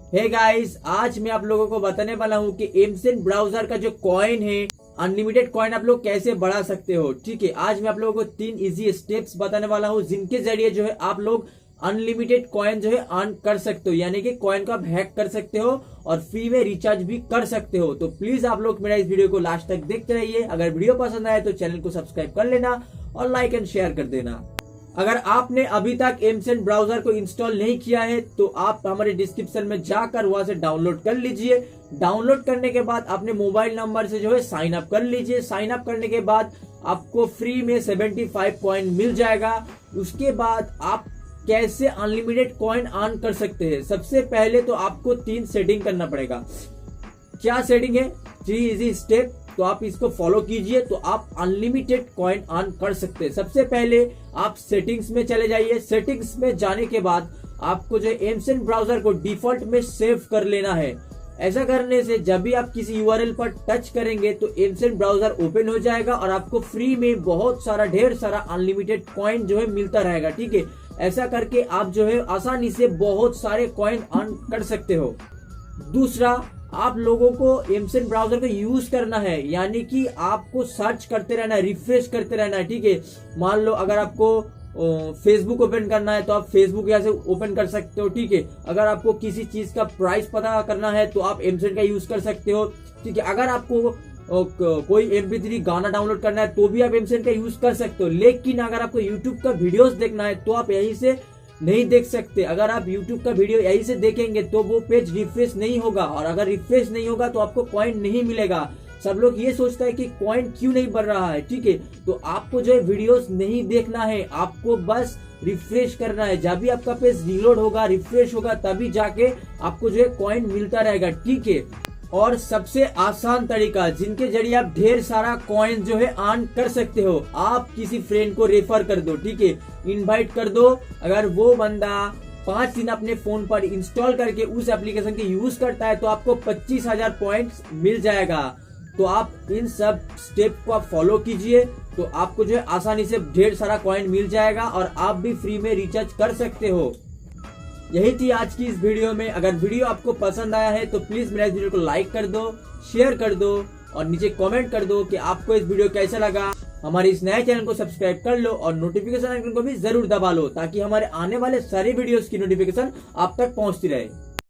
Hey guys, आज मैं आप लोगों को बताने वाला हूँ कि mCent ब्राउजर का जो कॉइन है, अनलिमिटेड कॉइन आप लोग कैसे बढ़ा सकते हो। ठीक है, आज मैं आप लोगों को 3 इजी स्टेप्स बताने वाला हूँ जिनके जरिए जो है आप लोग अनलिमिटेड कॉइन जो है अर्न कर सकते हो, यानी कि कॉइन को आप हैक कर सकते हो और फ्री में रिचार्ज भी कर सकते हो। तो प्लीज आप लोग मेरा इस वीडियो को लास्ट तक देखते रहिए। अगर वीडियो पसंद आए तो चैनल को सब्सक्राइब कर लेना और लाइक एंड शेयर कर देना। अगर आपने अभी तक mCent ब्राउजर को इंस्टॉल नहीं किया है तो आप हमारे डिस्क्रिप्शन में जाकर वहां से डाउनलोड कर लीजिए। डाउनलोड करने के बाद अपने मोबाइल नंबर से जो है साइन अप कर लीजिए। साइन अप करने के बाद आपको फ्री में 75 कॉइन मिल जाएगा। उसके बाद आप कैसे अनलिमिटेड कॉइन अर्न कर सकते हैं। सबसे पहले तो आपको 3 सेटिंग करना पड़ेगा। क्या सेटिंग है? 3 इजी स्टेप, तो आप इसको फॉलो कीजिए तो आप अनलिमिटेड कॉइन अर्न कर सकते हैं। सबसे पहले आप सेटिंग्स में चले जाइए। सेटिंग्स में जाने के बाद आपको जो mCent ब्राउजर को डिफॉल्ट में सेव कर लेना है। ऐसा करने से जब भी आप किसी यूआरएल पर टच करेंगे तो mCent ब्राउजर ओपन हो जाएगा और आपको फ्री में बहुत सारा ढेर सारा अनलिमिटेड कॉइन जो है मिलता रहेगा। ठीक है, ऐसा करके आप जो है आसानी से बहुत सारे कॉइन अर्न कर सकते हो। दूसरा, आप लोगों को mCent ब्राउजर को यूज करना है, यानी कि आपको सर्च करते रहना है, रिफ्रेश करते रहना है। ठीक है, मान लो अगर आपको फेसबुक ओपन करना है तो आप फेसबुक यहाँ से ओपन कर सकते हो। ठीक है, अगर आपको किसी चीज का प्राइस पता करना है तो आप mCent का यूज कर सकते हो। ठीक है, अगर आपको कोई MP3 गाना डाउनलोड करना है तो भी आप mCent का यूज कर सकते हो। लेकिन अगर आपको यूट्यूब का वीडियोस देखना है तो आप यहीं से नहीं देख सकते। अगर आप YouTube का वीडियो यहीं से देखेंगे तो वो पेज रिफ्रेश नहीं होगा, और अगर रिफ्रेश नहीं होगा तो आपको कॉइन नहीं मिलेगा। सब लोग ये सोचता है कि कॉइन क्यों नहीं बढ़ रहा है। ठीक है, तो आपको जो है वीडियोस नहीं देखना है, आपको बस रिफ्रेश करना है। जब भी आपका पेज रीलोड होगा, रिफ्रेश होगा, तभी जाके आपको जो है कॉइन मिलता रहेगा। ठीक है, और सबसे आसान तरीका जिनके जरिए आप ढेर सारा कॉइन जो है अर्न कर सकते हो, आप किसी फ्रेंड को रेफर कर दो। ठीक है, इनवाइट कर दो। अगर वो बंदा 5 दिन अपने फोन पर इंस्टॉल करके उस एप्लीकेशन के यूज करता है तो आपको 25,000 पॉइंट्स मिल जाएगा। तो आप इन सब स्टेप को आप फॉलो कीजिए तो आपको जो है आसानी से ढेर सारा कॉइन मिल जाएगा और आप भी फ्री में रिचार्ज कर सकते हो। यही थी आज की इस वीडियो में। अगर वीडियो आपको पसंद आया है तो प्लीज मेरे वीडियो को लाइक कर दो, शेयर कर दो और नीचे कमेंट कर दो कि आपको इस वीडियो कैसा लगा। हमारे इस नए चैनल को सब्सक्राइब कर लो और नोटिफिकेशन आइकन को भी जरूर दबा लो ताकि हमारे आने वाले सारे वीडियोस की नोटिफिकेशन आप तक पहुंचती रहे।